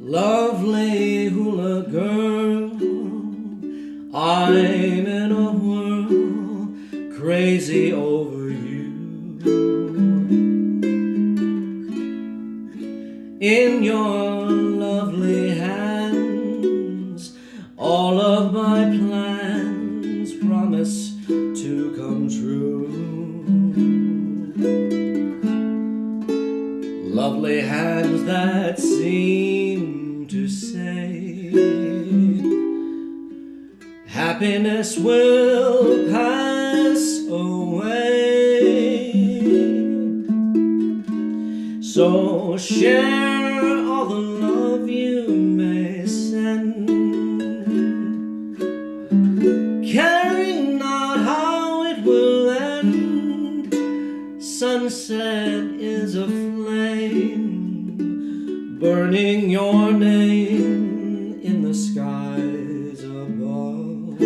Lovely hula girl, I'm in a whirl, crazy over you. In your lovely hands, all of my plans promise to come true. Lovely hands that seem to say happiness will pass away. So share all the love you may send, caring not how it will end. Sunset is a flame, burning your name in the skies above.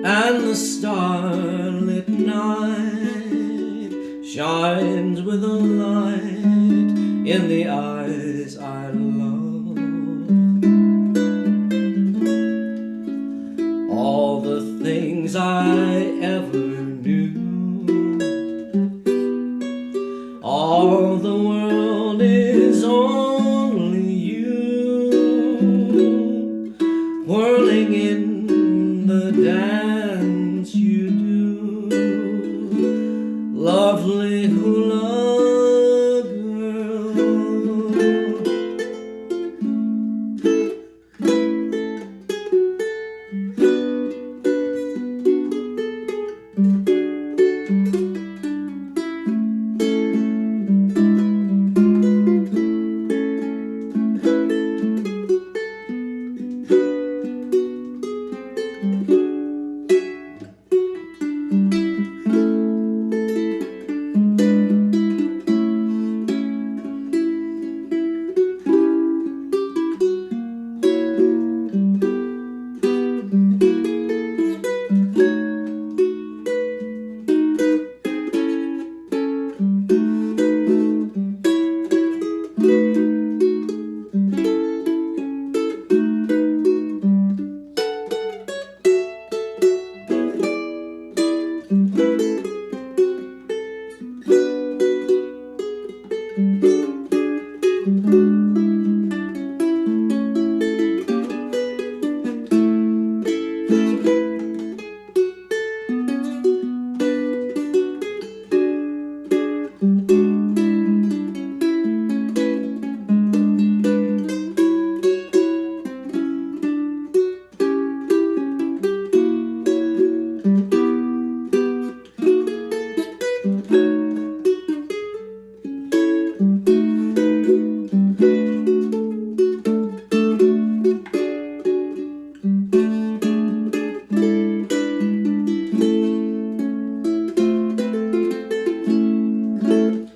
And the starlit night shines with a light in the eyes I love. All the things I ever knew, all the world is only you, whirling in the dance you do. Lovely hula girl.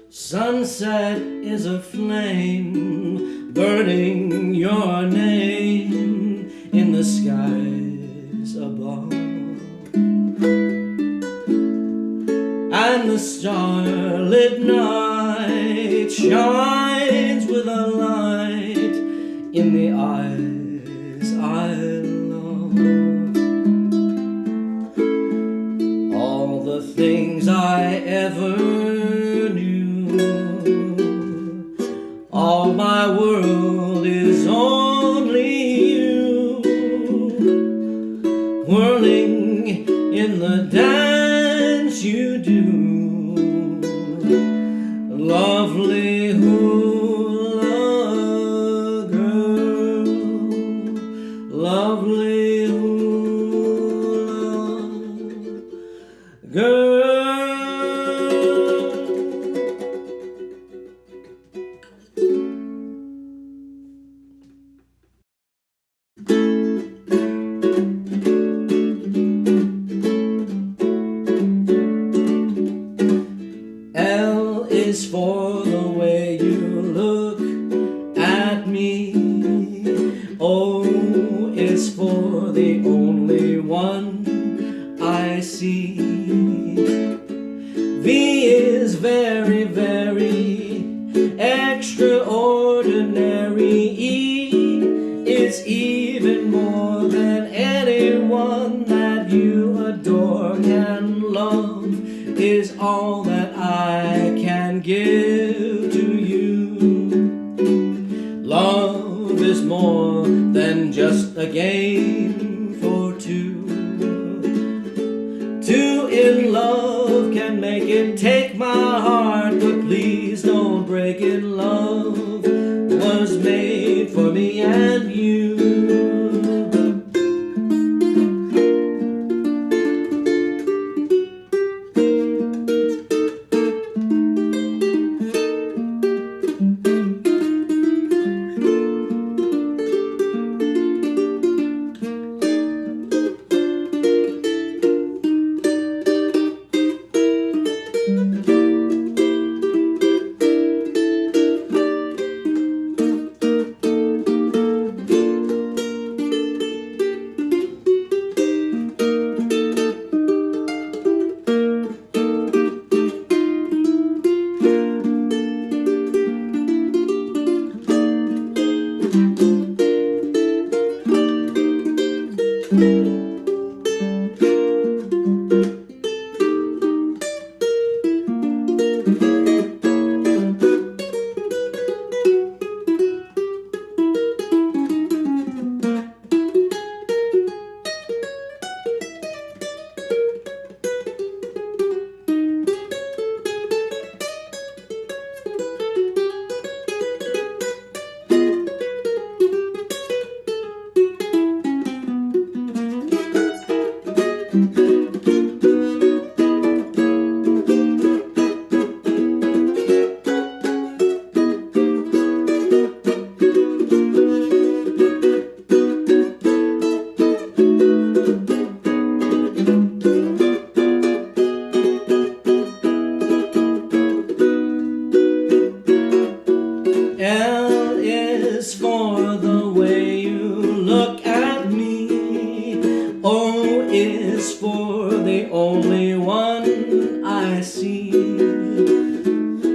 Sunset is a flame, burning your name in the skies above. And the starlit night shines with a light in the eyes I love. All the things I ever knew, all my world is only you, whirling in the dance you do. Lovely hula girl, lovely hula girl. a game for two. Two in love can make it. Take my heart, but please don't break it. Love was made for me and you. L is for the way you look at me. O is for the only one I see.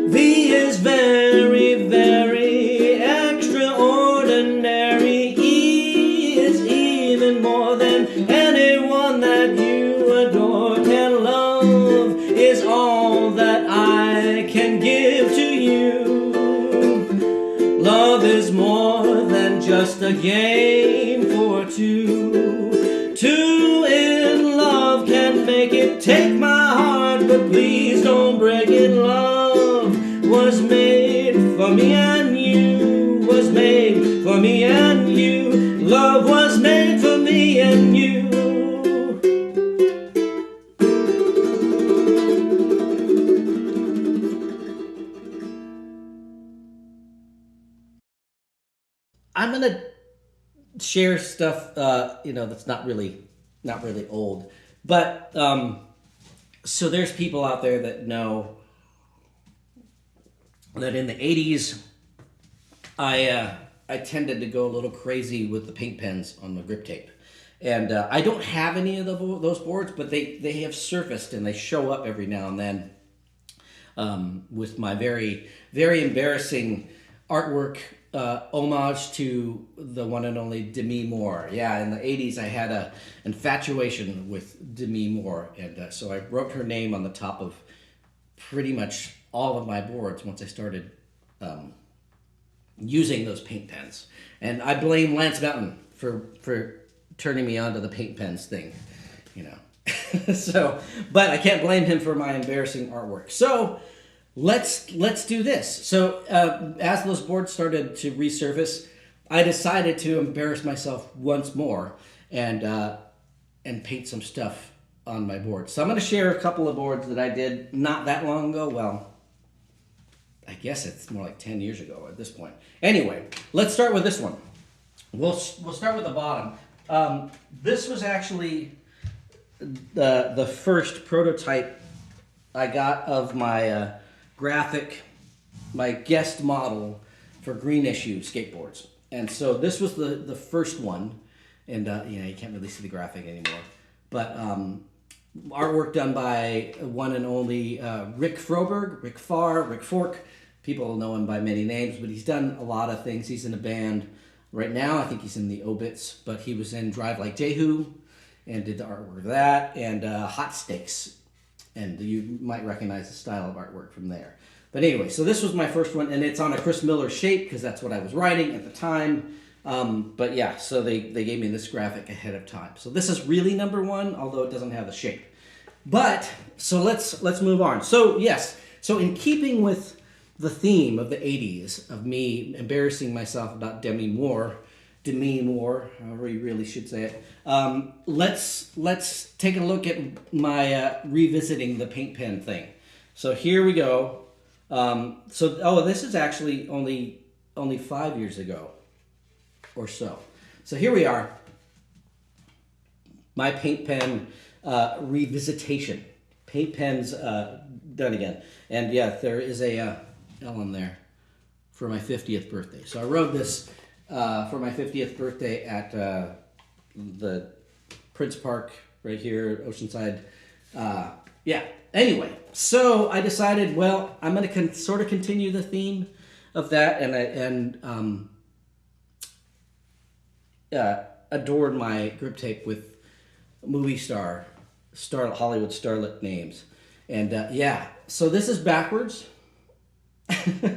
V is very, very extraordinary. E is even more than anyone that you adore. And love is all that I can give to you. Love is more than just a game for two. Two in love can make it. Take my heart, but please don't break it. Love was made for me and you. Was made for me and you. Love was made for me and you. I'm gonna share stuff, that's not really old, but so there's people out there that know that in the '80s, I tended to go a little crazy with the paint pens on the grip tape, and I don't have any of those boards, but they have surfaced and they show up every now and then with my very, very embarrassing artwork. Homage to the one and only Demi Moore. Yeah, in the 80s I had an infatuation with Demi Moore, and so I wrote her name on the top of pretty much all of my boards once I started using those paint pens. And I blame Lance Mountain for turning me on to the paint pens thing, So, but I can't blame him for my embarrassing artwork. So, Let's do this. So as those boards started to resurface, I decided to embarrass myself once more and paint some stuff on my board. So I'm going to share a couple of boards that I did not that long ago. Well, I guess it's more like 10 years ago at this point. Anyway, let's start with this one. We'll start with the bottom. This was actually the first prototype I got of my my guest model for Green Issue skateboards. And so this was the first one, and you can't really see the graphic anymore, but artwork done by one and only Rick Froberg, Rick Fork. People know him by many names, but he's done a lot of things. He's in a band right now. I think he's in the Obits, but he was in Drive Like Jehu and did the artwork of that, and Hot Steaks. And you might recognize the style of artwork from there. But anyway, so this was my first one, and it's on a Chris Miller shape because that's what I was writing at the time. But yeah, so they gave me this graphic ahead of time. So this is really number one, although it doesn't have the shape. But so let's move on. So yes, so in keeping with the theme of the 80s of me embarrassing myself about Demi Moore, however you really should say it. Let's take a look at my revisiting the paint pen thing. So here we go. This is actually only 5 years ago or so. So here we are. My paint pen revisitation. Paint pens done again. And yeah, there is a L in there for my 50th birthday. So I wrote this for my 50th birthday at the Prince Park right here, Oceanside. Anyway, so I decided, well, I'm going to sort of continue the theme of that, and adorn my grip tape with movie Hollywood starlet names. And so this is backwards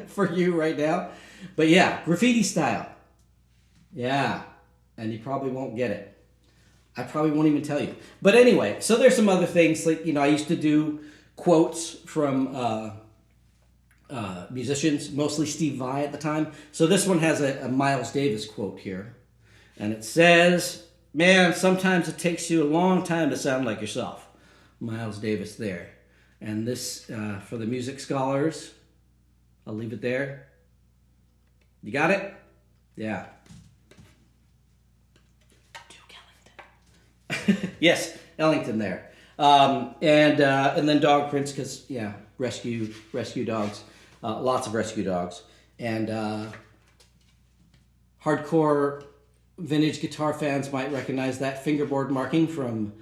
for you right now. But yeah, graffiti style. Yeah, and you probably won't get it. I probably won't even tell you. But anyway, so there's some other things. Like, I used to do quotes from musicians, mostly Steve Vai at the time. So this one has a Miles Davis quote here. And it says, "Man, sometimes it takes you a long time to sound like yourself." Miles Davis there. And this, for the music scholars, I'll leave it there. You got it? Yeah. Yes, Ellington there. And then dog prints, because, rescue dogs. Lots of rescue dogs. And hardcore vintage guitar fans might recognize that fingerboard marking from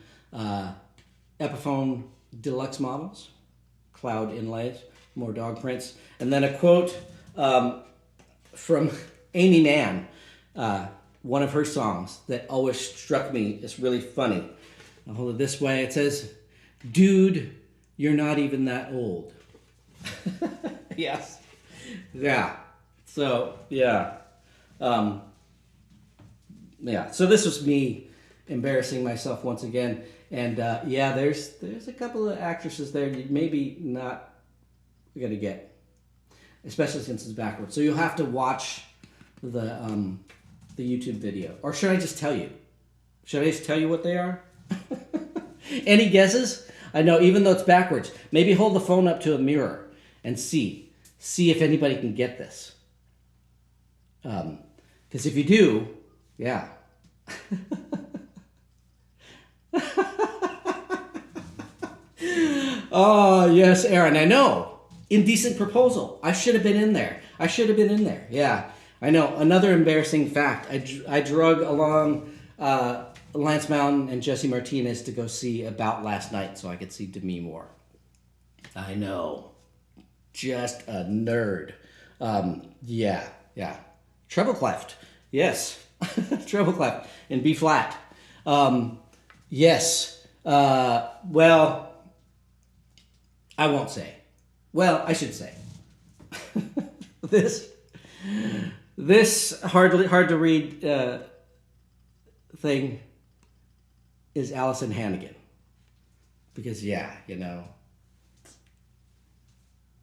Epiphone Deluxe models. Cloud inlays, more dog prints. And then a quote from Amy Mann, one of her songs that always struck me as really funny. I'll hold it this way. It says, "Dude, you're not even that old." Yes. Yeah. So, yeah. So this was me embarrassing myself once again. And there's a couple of actresses there you maybe not going to get, especially since it's backwards. So you'll have to watch the YouTube video. Or should I just tell you? Should I just tell you what they are? Any guesses? I know, even though it's backwards. Maybe hold the phone up to a mirror and see if anybody can get this. Because if you do, yeah. Oh, yes, Aaron, I know. Indecent Proposal. I should have been in there. Yeah, I know. Another embarrassing fact. I drug along Lance Mountain and Jesse Martinez to go see About Last Night so I could see Demi Moore. I know. Just a nerd. Yeah. Treble clef. Yes. Treble clef in B flat. Yes. Well, I won't say. Well, I should say. This hard to read thing is Allison Hannigan. Because,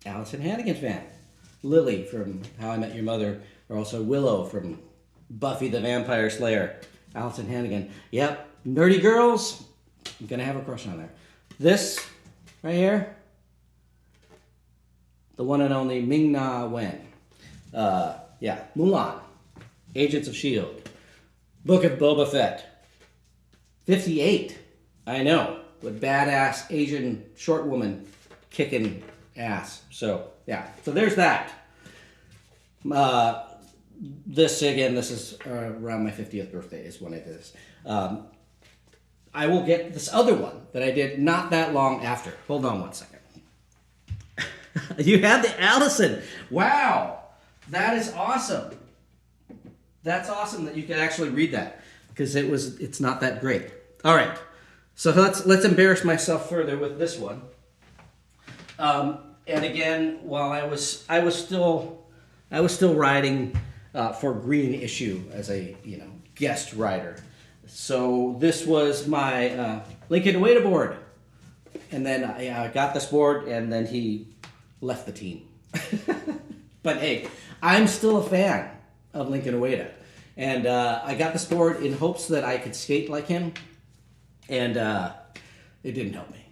Allison Hannigan fan. Lily from How I Met Your Mother, or also Willow from Buffy the Vampire Slayer. Allison Hannigan. Yep. Nerdy girls. I'm going to have a crush on her. This right here. The one and only Ming-Na Wen. Mulan. Agents of S.H.I.E.L.D. Book of Boba Fett. 58. I know. With badass Asian short woman kicking ass. So, yeah. So there's that. This is around my 50th birthday is when I did this. I will get this other one that I did not that long after. Hold on one second. You have the Allison. Wow. That is awesome. That's awesome that you can actually read that, because it's not that great. All right. So let's embarrass myself further with this one. And again, while I was still riding for Green Issue as a guest writer. So this was my Lincoln Ueda board, and then I got this board, and then he left the team. But hey, I'm still a fan of Lincoln Ueda, and I got this board in hopes that I could skate like him, and it didn't help me.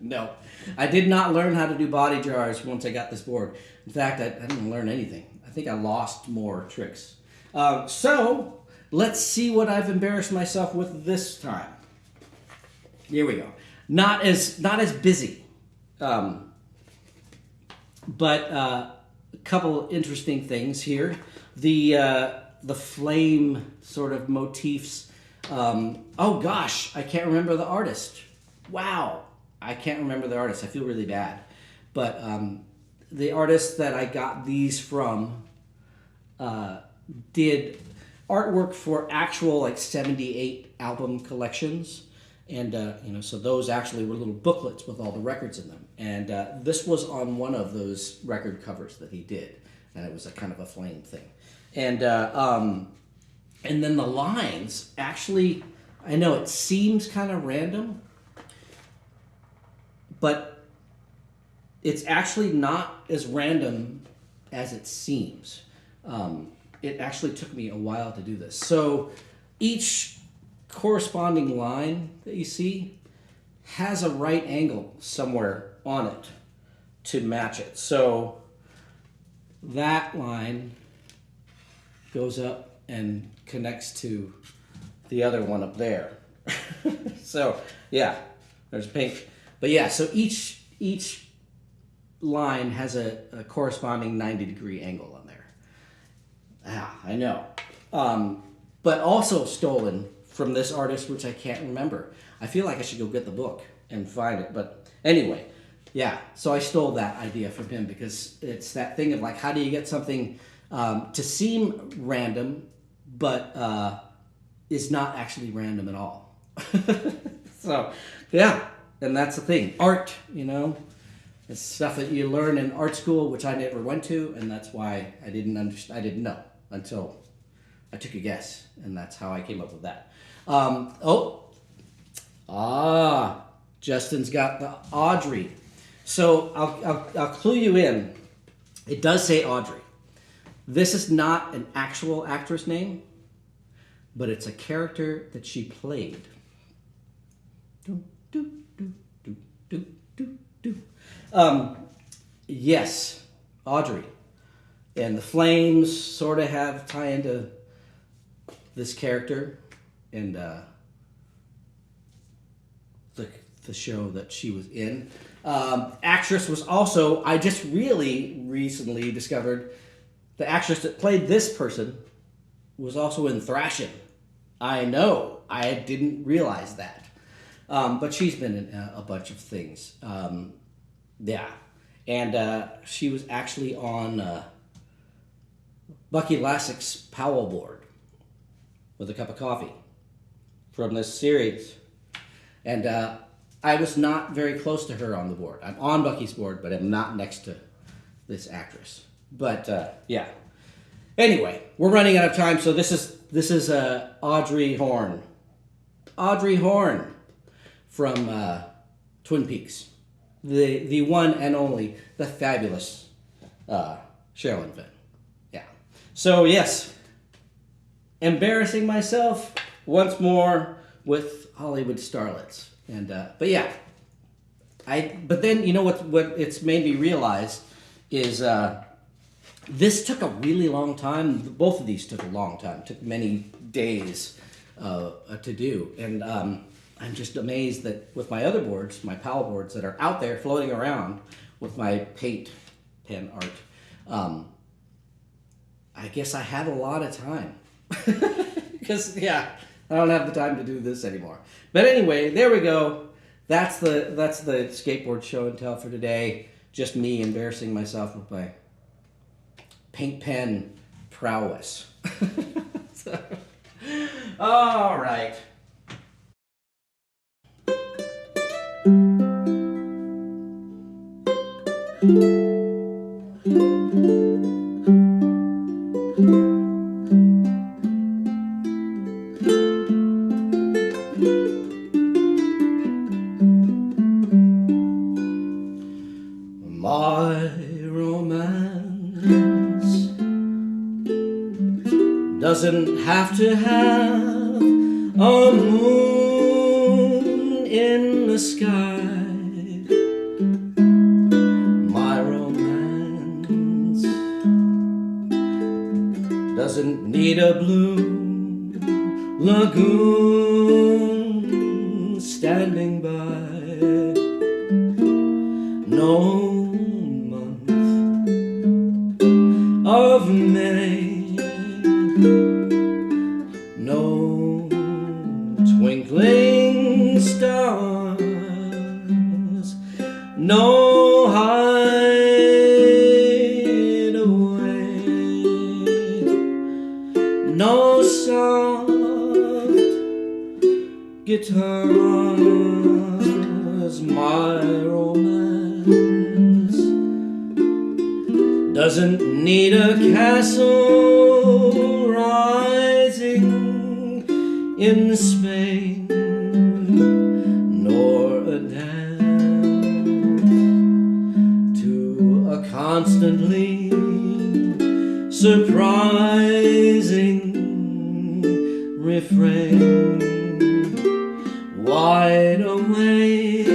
No, I did not learn how to do body jars once I got this board. In fact, I didn't learn anything. I think I lost more tricks. So let's see what I've embarrassed myself with this time. Here we go. Not as busy, but a couple interesting things here. The flame sort of motifs. Oh gosh, I can't remember the artist. Wow, I can't remember the artist. I feel really bad, but the artist that I got these from did artwork for actual like 78 album collections, and so those actually were little booklets with all the records in them, and this was on one of those record covers that he did, and it was a kind of a flame thing, and then the lines actually, I know it seems kind of random, but it's actually not as random as it seems. It actually took me a while to do this. So each corresponding line that you see has a right angle somewhere on it to match it. So that line goes up and connects to the other one up there. So yeah, there's pink. But yeah, so each line has a corresponding 90-degree angle on there. Ah, I know. But also stolen from this artist, which I can't remember. I feel like I should go get the book and find it. But anyway, yeah, so I stole that idea from him because it's that thing of like, how do you get something to seem random, but is not actually random at all? So, yeah, and that's the thing. Art, it's stuff that you learn in art school, which I never went to, and that's why I didn't know until I took a guess, and that's how I came up with that. Justin's got the Audrey. So I'll clue you in. It does say Audrey. This is not an actual actress name, but it's a character that she played. Yes, Audrey. And the flames sort of have tie into this character and the show that she was in. Actress was also, I just really recently discovered, the actress that played this person was also in Thrashing. I know, I didn't realize that. But she's been in a bunch of things. Yeah. And she was actually on Bucky Lassek's Powell board with a cup of coffee from this series. And I was not very close to her on the board. I'm on Bucky's board, but I'm not next to this actress. But yeah. Anyway, we're running out of time, so this is Audrey Horne. Audrey Horne from Twin Peaks. The one and only, the fabulous Sherilyn Fenn. Yeah. So yes, embarrassing myself once more with Hollywood starlets. And but yeah, but then you know what it's made me realize is this took a really long time. Both of these took a long time. It took many days to do, and I'm just amazed that with my other boards, my Powell boards that are out there floating around with my paint pen art, I guess I had a lot of time. Because, yeah, I don't have the time to do this anymore. But anyway, there we go. That's the skateboard show and tell for today. Just me embarrassing myself with my paint pen prowess. So, all right. doesn't have to have a moon in the sky. My romance doesn't need a blue lagoon standing by. No month of May, no twinkling stars, no hideaway, no soft guitars. My romance doesn't need a castle rising in Spain, nor a dance to a constantly surprising refrain. Wide awake,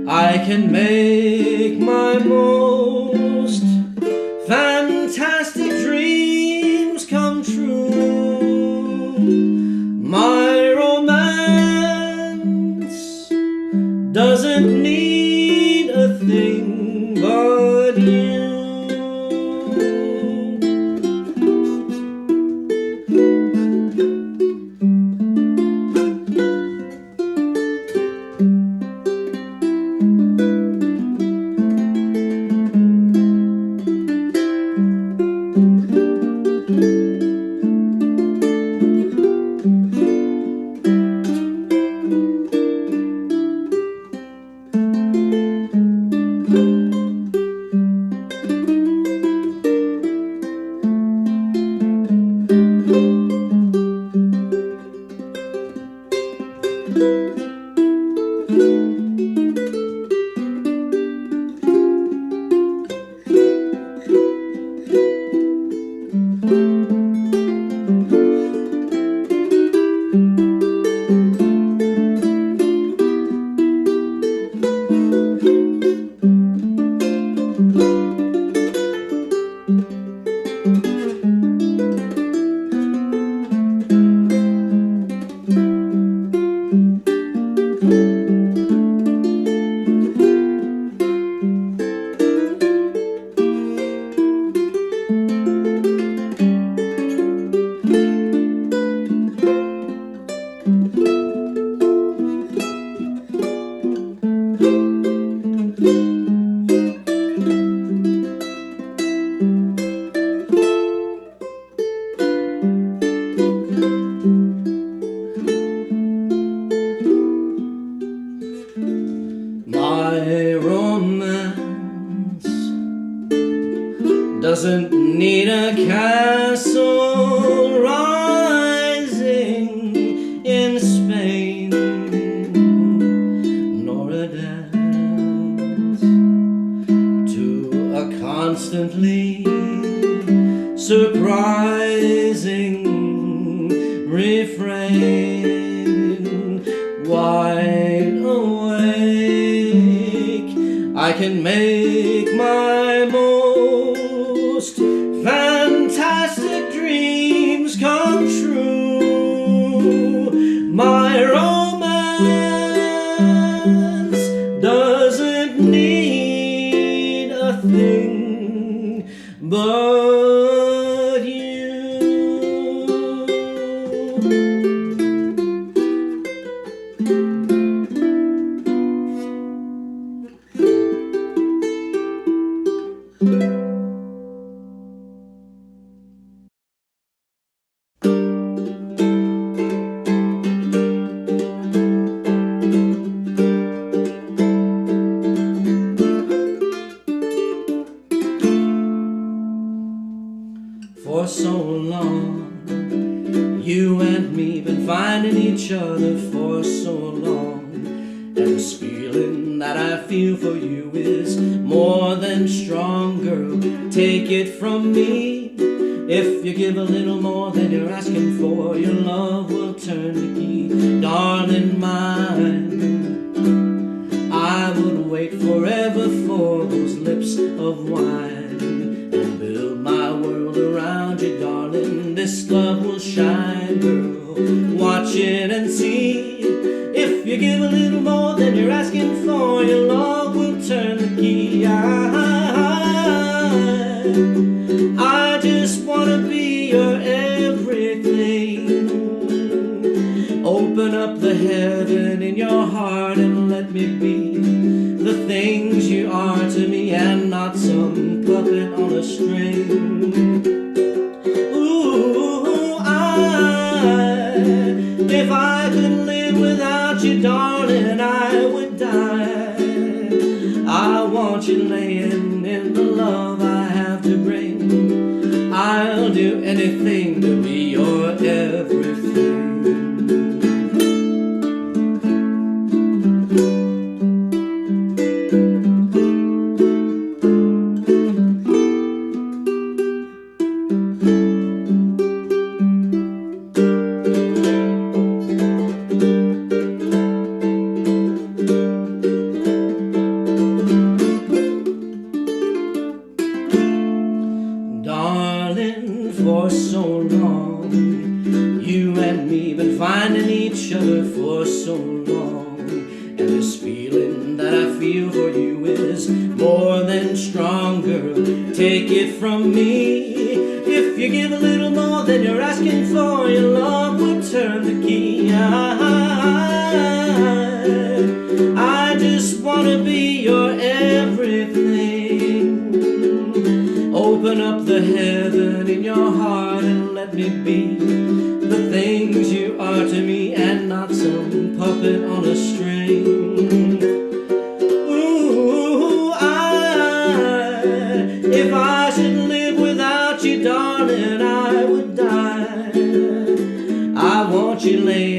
I can make my most fantastic dreams come true. My romance doesn't need a thing but you. My romance doesn't need a castle rising in Spain, nor a dance to a constantly surprising refrain. Wide awake, I can make my most fantastic dreams come true. My romance doesn't need a thing but you. For so long, you and me been finding each other for so long, and this feeling that I feel for you is more than strong, girl. Take it from me, If you give a little more than you're asking for, your love will turn the key. Darling mine, I would wait forever for those lips of wine and build my world around you, darling. This love will shine, girl. Watch it and see. If you give a little more than you're asking for, your love will turn the key. I just wanna be your everything. Open up the heaven in your heart and let me be the things you are to me, and not some puppet on a string. Ooh, if I could live without you, darling, I would die. I want you laying in the love I have to bring. I'll do anything to be your everything. Darling, for so long, you and me been finding each other for so long, and this feeling that I feel for you is more than strong, girl. Take it from me. If you give a little more than you're asking for, your love will turn the key. I just wanna be your everything. Open up the heaven in your heart and let me be the things you are to me, and not some puppet on a string. Ooh, if I should live without you, darling, I would die. I want you laying